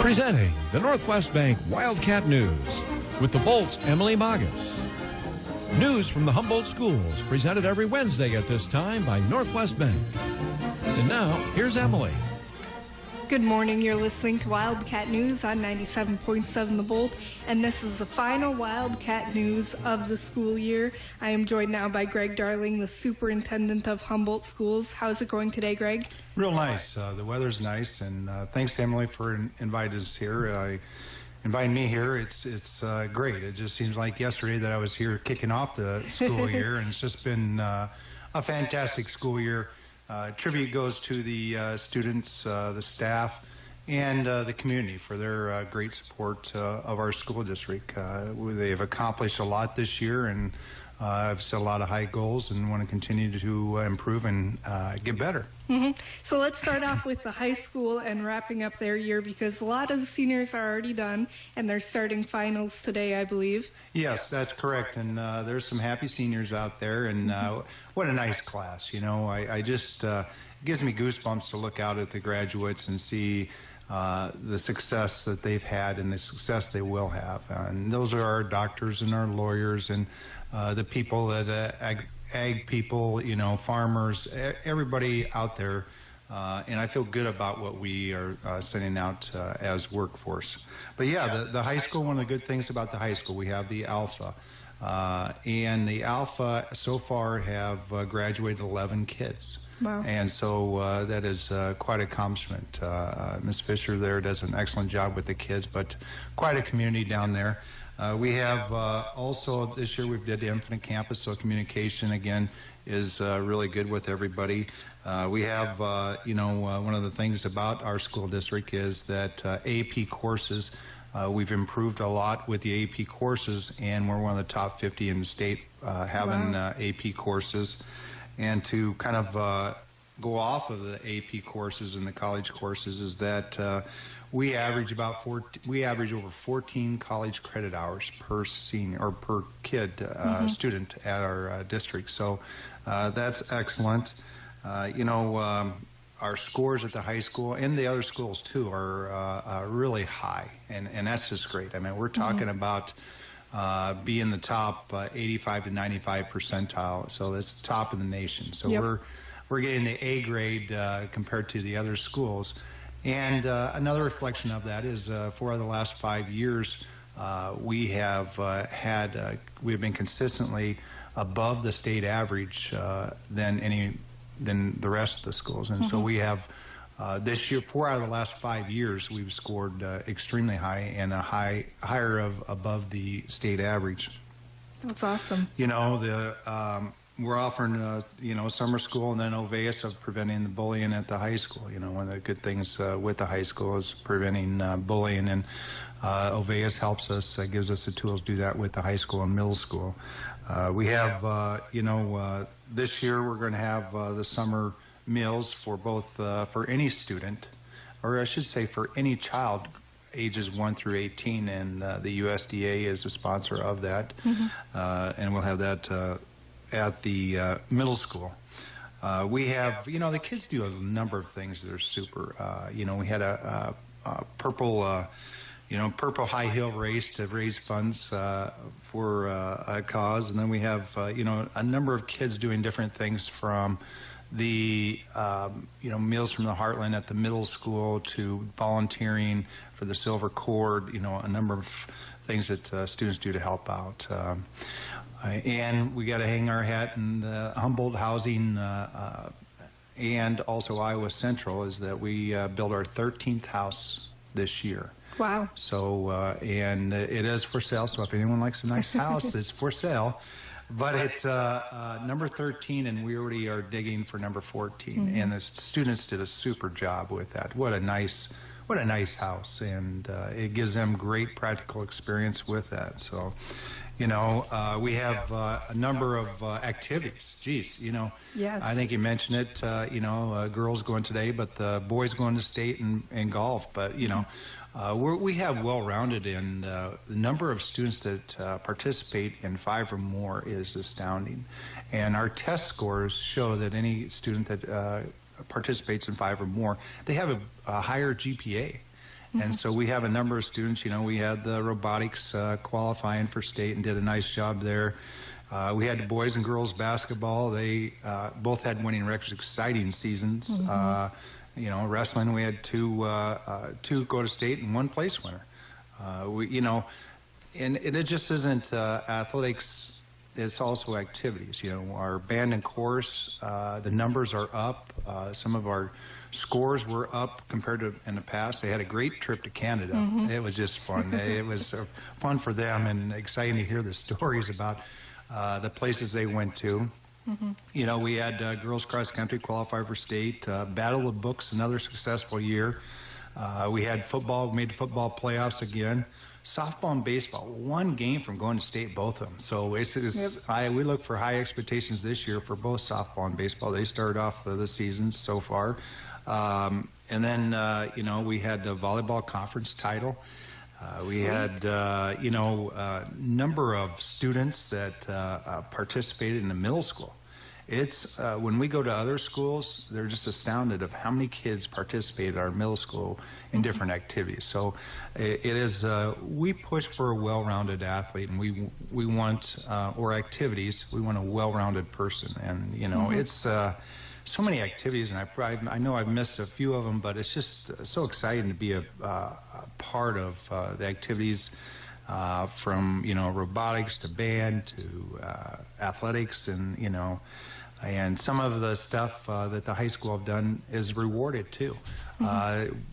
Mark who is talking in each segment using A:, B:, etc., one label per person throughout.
A: Presenting the Northwest Bank Wildcat News with the Bolt's Emily Magas. News from the Humboldt schools presented every Wednesday at this time by Northwest Bank. And now, here's Emily.
B: Good morning. You're listening to Wildcat News on 97.7 The Bolt, and this is the final Wildcat News of the school year. I am joined now by Greg Darling, the superintendent of Humboldt Schools. How's it going today, Greg?
C: Real nice. The weather's nice, and thanks, Emily, for inviting us here. Inviting me here, it's great. It just seems like yesterday that I was here kicking off the school year, and it's just been a fantastic school year. Tribute goes to the students, the staff, and the community for their great support of our school district. They've accomplished a lot this year, and I've set a lot of high goals and want to continue to improve and get better.
B: So let's start off with the high school and wrapping up their year, because a lot of the seniors are already done and they're starting finals today, I believe.
C: Yes, that's correct. And there's some happy seniors out there, and what a nice class. You know, I just, it gives me goosebumps to look out at the graduates and see the success that they've had and the success they will have. And those are our doctors and our lawyers and the people that ag people, you know, farmers, everybody out there, and I feel good about what we are sending out as workforce. But yeah, the high school, one of the good things about the high school, we have the Alpha, and the Alpha so far have graduated 11 kids.
B: Wow.
C: And so that is quite an accomplishment. Ms. Fisher there does an excellent job with the kids, but quite a community down there. We have also this year we did the Infinite Campus, so communication again is really good with everybody. We have, one of the things about our school district is that AP courses, we've improved a lot with the AP courses, and we're one of the top 50 in the state having AP courses. And to kind of go off of the AP courses and the college courses is that we average over 14 college credit hours per senior or per kid student at our district. So that's excellent. Our scores at the high school and the other schools too are really high, and that's just great. I mean, we're talking about being the top 85 to 95 percentile, so that's top of the nation. So we're getting the A grade compared to the other schools. And another reflection of that is for the last 5 years, we have been consistently above the state average than the rest of the schools. And so we have this year, 4 out of the last 5 years, we've scored extremely high and higher above the state average.
B: That's awesome.
C: You know, we're offering, summer school and then Oveus of preventing the bullying at the high school. You know, one of the good things with the high school is preventing bullying, and Oveus helps us, gives us the tools to do that with the high school and middle school. We have, this year we're going to have the summer meals for both, for any student, or I should say for any child ages 1 through 18, and the USDA is a sponsor of that, and we'll have that at the middle school. We have, the kids do a number of things that are super. We had a purple high heel race to raise funds for a cause, and then we have, a number of kids doing different things from the, Meals from the Heartland at the middle school to volunteering for the Silver Cord, a number of things that students do to help out. And we got to hang our hat in Humboldt Housing and also Iowa Central is that we built our 13th house this year.
B: Wow. So,
C: and it is for sale, so if anyone likes a nice house, it's for sale. But it's number 13, and we already are digging for number 14. And the students did a super job with that. What a nice house, and it gives them great practical experience with that. So, we have a number of activities. Geez,
B: Yes.
C: I think you mentioned it, girls going today, but the boys going to state and golf. But, we have well-rounded, and the number of students that participate in 5 or more is astounding. And our test scores show that any student that participates in 5 or more, they have a higher GPA. And so we have a number of students. We had the robotics qualifying for state and did a nice job there. We had the boys and girls basketball. They both had winning records, exciting seasons. Wrestling, we had two go to state and one place winner. And it just isn't athletics. It's also activities. Our band and chorus, the numbers are up. Some of our scores were up compared to in the past. They had a great trip to Canada. It was just fun. It was fun for them and exciting to hear the stories about the places they went to. We had girls cross country qualify for state. Battle of Books, another successful year. We had football, made football playoffs again. Softball and baseball, one game from going to state, both of them. So we look for high expectations this year for both softball and baseball. They started off the seasons so far. And then, we had the volleyball conference title. We had, number of students that participated in the middle school. It's when we go to other schools, they're just astounded of how many kids participate at our middle school in different activities. So it is we push for a well-rounded athlete, and we want or activities. We want a well-rounded person, and it's so many activities, and I know I've missed a few of them, but it's just so exciting to be a part of the activities. From robotics to band to athletics, and some of the stuff that the high school have done is rewarded too.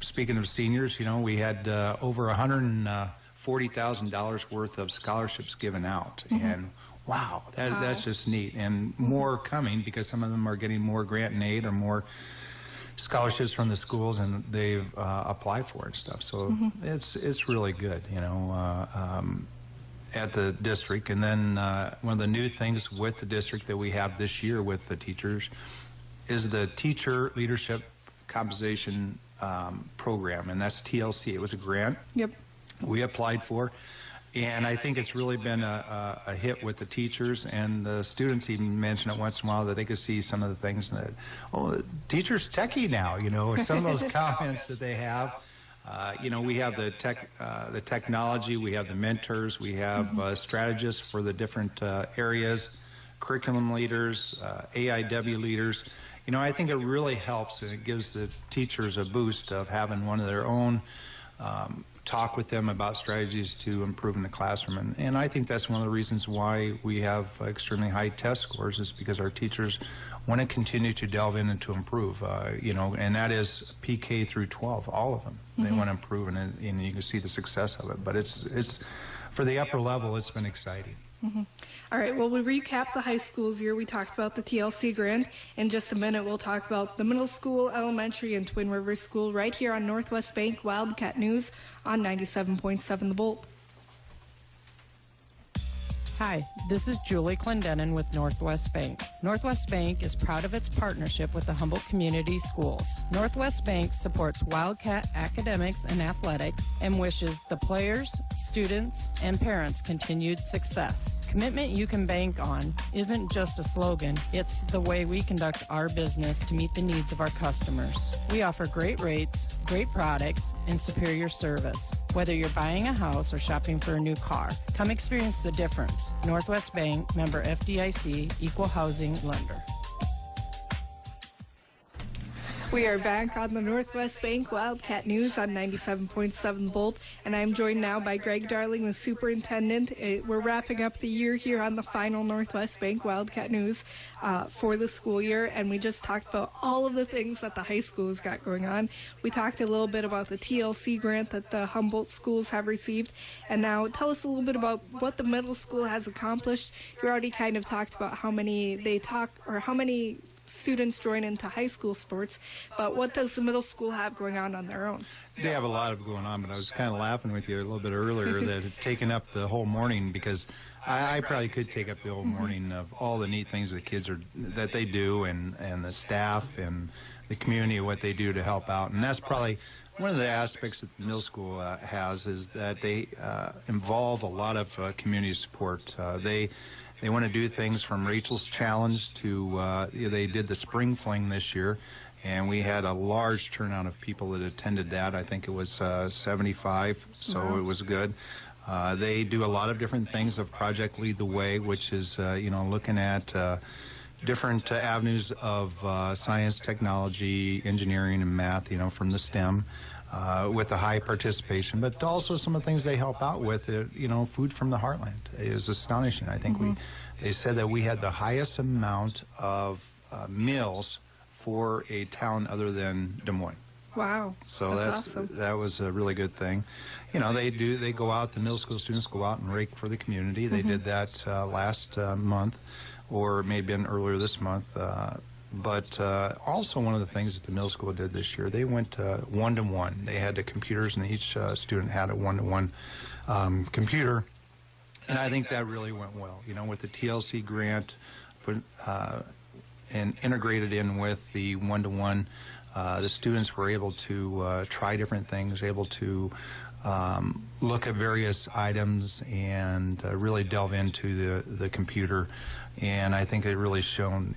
C: Speaking of seniors, we had over $140,000 worth of scholarships given out, and wow, that's just neat, and more coming because some of them are getting more grant and aid or more scholarships from the schools, and they've applied for it and stuff. So it's really good, at the district. And then one of the new things with the district that we have this year with the teachers is the Teacher Leadership Compensation Program, and that's TLC. It was a grant we applied for. And I think it's really been a hit with the teachers, and the students even mention it once in a while that they could see some of the things that, the teacher's techie now, some of those comments that they have. We have the technology, we have the mentors, we have strategists for the different areas, curriculum leaders, AIW leaders. I think it really helps, and it gives the teachers a boost of having one of their own talk with them about strategies to improve in the classroom. And I think that's one of the reasons why we have extremely high test scores, is because our teachers want to continue to delve in and to improve, and that is PK through 12, all of them. They want to improve, and you can see the success of it. But it's for the upper level, it's been exciting.
B: All right, well, we recap the high school's year. We talked about the TLC grant. In just a minute, we'll talk about the middle school, elementary, and Twin Rivers School right here on Northwest Bank Wildcat News on 97.7 The Bolt.
D: Hi, this is Julie Clendenin with Northwest Bank. Northwest Bank is proud of its partnership with the Humboldt Community Schools. Northwest Bank supports Wildcat academics and athletics and wishes the players, students, and parents continued success. Commitment you can bank on isn't just a slogan, it's the way we conduct our business to meet the needs of our customers. We offer great rates, great products, and superior service. Whether you're buying a house or shopping for a new car, come experience the difference. Northwest Bank, member FDIC, equal housing lender.
B: We are back on the Northwest Bank Wildcat News on 97.7 Bolt, and I'm joined now by Greg Darling, the superintendent. We're wrapping up the year here on the final Northwest Bank Wildcat News for the school year, and we just talked about all of the things that the high school has got going on. We talked a little bit about the TLC grant that the Humboldt schools have received, and now tell us a little bit about what the middle school has accomplished. You already kind of talked about how many students join into high school sports, but what does the middle school have going on their own?
C: They have a lot of going on, but I was kind of laughing with you a little bit earlier that it's taken up the whole morning, because I probably could take up the whole morning of all the neat things that they do, and the staff and the community, what they do to help out. And that's probably one of the aspects that the middle school has, is that they involve a lot of community support. They want to do things from Rachel's Challenge to, they did the Spring Fling this year, and we had a large turnout of people that attended that. I think it was 75, so
B: Wow.
C: it was good. They do a lot of different things of Project Lead the Way, which is, looking at different avenues of science, technology, engineering, and math, from the STEM, with a high participation. But also some of the things they help out with, food from the heartland is astonishing. I think they said that we had the highest amount of meals for a town other than Des Moines.
B: Wow.
C: So
B: that's awesome.
C: that was a really good thing. They go out, the middle school students go out and rake for the community. They did that last month, or maybe earlier this month. But also one of the things that the middle school did this year, they went one-to-one. They had the computers, and each student had a one-to-one computer. And I think that really went well. With the TLC grant and integrated in with the one-to-one, the students were able to try different things, able to look at various items and really delve into the computer. And I think it really shown,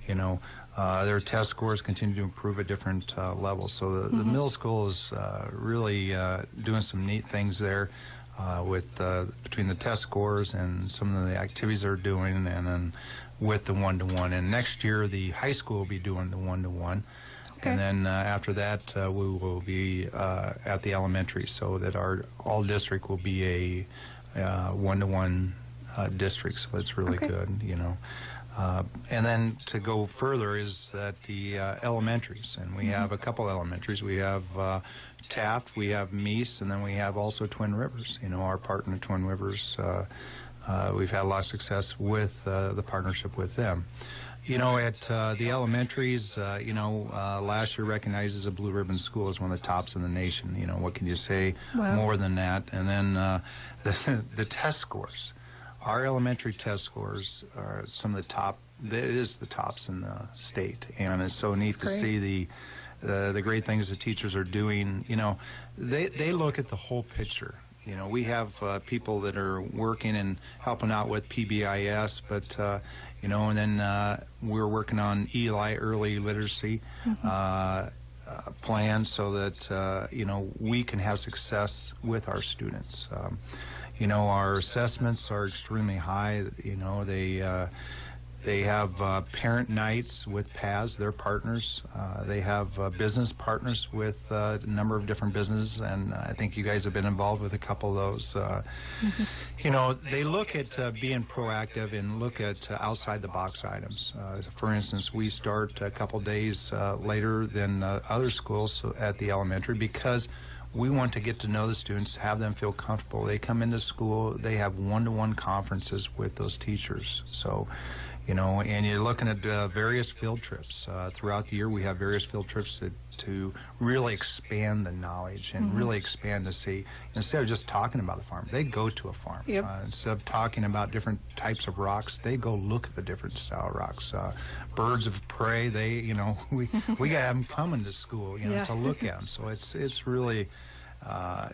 C: their test scores continue to improve at different levels. So the middle school is really doing some neat things there with between the test scores and some of the activities they're doing, and then with the one-to-one. And next year, the high school will be doing the one-to-one.
B: Okay.
C: And then after that, we will be at the elementary, so that our all district will be a one-to-one district. So it's really good, And then to go further is that the elementaries, and we have a couple elementaries. We have Taft, we have Meese, and then we have also Twin Rivers. Our partner, Twin Rivers. We've had a lot of success with the partnership with them. At the elementaries, last year recognized as a Blue Ribbon School as one of the tops in the nation. What can you say more than that? And then the test scores. Our elementary test scores are some of the top. It is the tops in the state, and it's so neat to see the great things the teachers are doing. They look at the whole picture. We have people that are working and helping out with PBIS, but and then we're working on ELI, early literacy plans, so that we can have success with our students. Our assessments are extremely high. They have parent nights with PAS, their partners. They have business partners with a number of different businesses, and I think you guys have been involved with a couple of those. They look at being proactive and look at outside-the-box items. For instance, we start a couple days later than other schools at the elementary because we want to get to know the students, have them feel comfortable. They come into school, they have one-to-one conferences with those teachers. So, and you're looking at various field trips. Throughout the year, we have various field trips to really expand the knowledge and really expand to see, instead of just talking about a farm, they go to a farm.
B: Yep.
C: Instead of talking about different types of rocks, they go look at the different style rocks. Birds of prey, we got them coming to school, to look at them. So it's really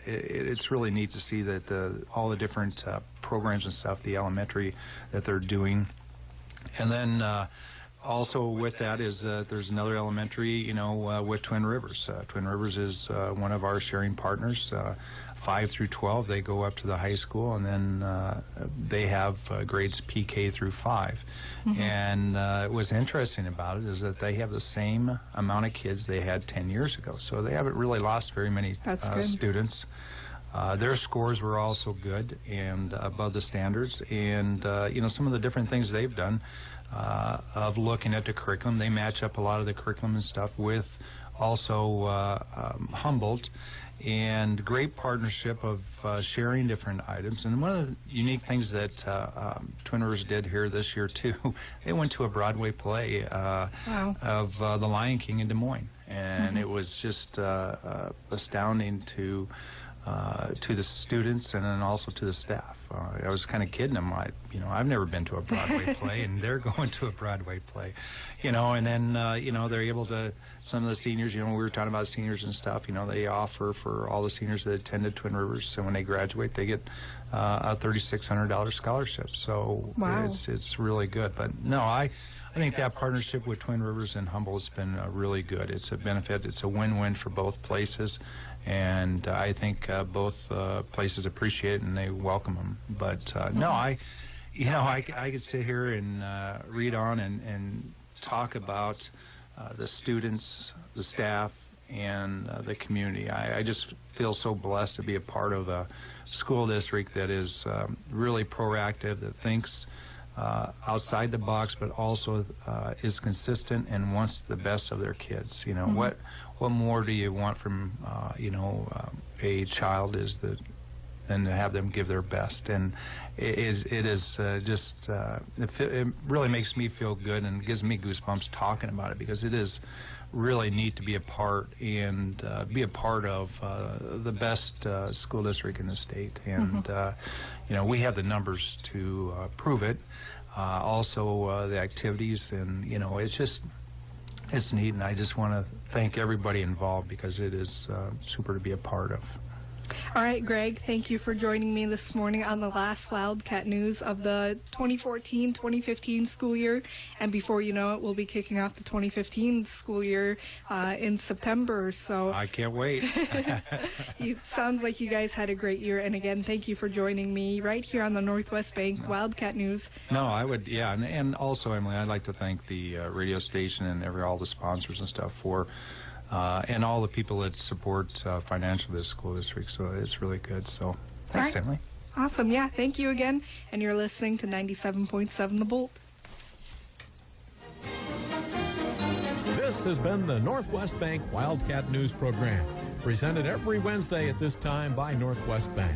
C: it's really neat to see that all the different programs and stuff, the elementary that they're doing. And then also with that is there's another elementary, with Twin Rivers. Twin Rivers is one of our sharing partners. 5 through 12, they go up to the high school, and then they have grades PK through 5. And what's interesting about it is that they have the same amount of kids they had 10 years ago. So they haven't really lost very many students. Their scores were also good and above the standards. And, some of the different things they've done of looking at the curriculum, they match up a lot of the curriculum and stuff with also Humboldt, and great partnership of sharing different items. And one of the unique things that Twin Rivers did here this year, too, they went to a Broadway play of The Lion King in Des Moines. And it was just astounding to the students and then also to the staff. I was kind of kidding them. I've never been to a Broadway play, and they're going to a Broadway play. And then, they're able to, some of the seniors, we were talking about seniors and stuff, they offer for all the seniors that attended Twin Rivers, so when they graduate, they get a $3,600 scholarship. So it's really good. But no, I I think that partnership with Twin Rivers and Humboldt has been really good. It's a benefit. It's a win-win for both places, and I think both places appreciate it and they welcome them. But no, I could sit here and read on and talk about the students, the staff, and the community. I just feel so blessed to be a part of a school district that is really proactive, that thinks outside the box, but also is consistent and wants the best of their kids. You know, what more do you want from a child than to have them give their best? And it really makes me feel good and gives me goosebumps talking about it, because it is really neat to be a part and be a part of the best school district in the state. And we have the numbers to prove it. Also the activities, and it's neat, and I just want to thank everybody involved, because it is super to be a part of.
B: All right, Greg, thank you for joining me this morning on the last Wildcat News of the 2014-2015 school year. And before you know it, we'll be kicking off the 2015 school year in September. So
C: I can't wait.
B: It sounds like you guys had a great year. And again, thank you for joining me right here on the Northwest Bank Wildcat News.
C: No, I would, yeah. And also, Emily, I'd like to thank the radio station and all the sponsors and stuff for and all the people that support financially this school district. So it's really good. So thanks, Emily.
B: Awesome. Yeah, thank you again. And you're listening to 97.7 The Bolt.
A: This has been the Northwest Bank Wildcat News Program, presented every Wednesday at this time by Northwest Bank.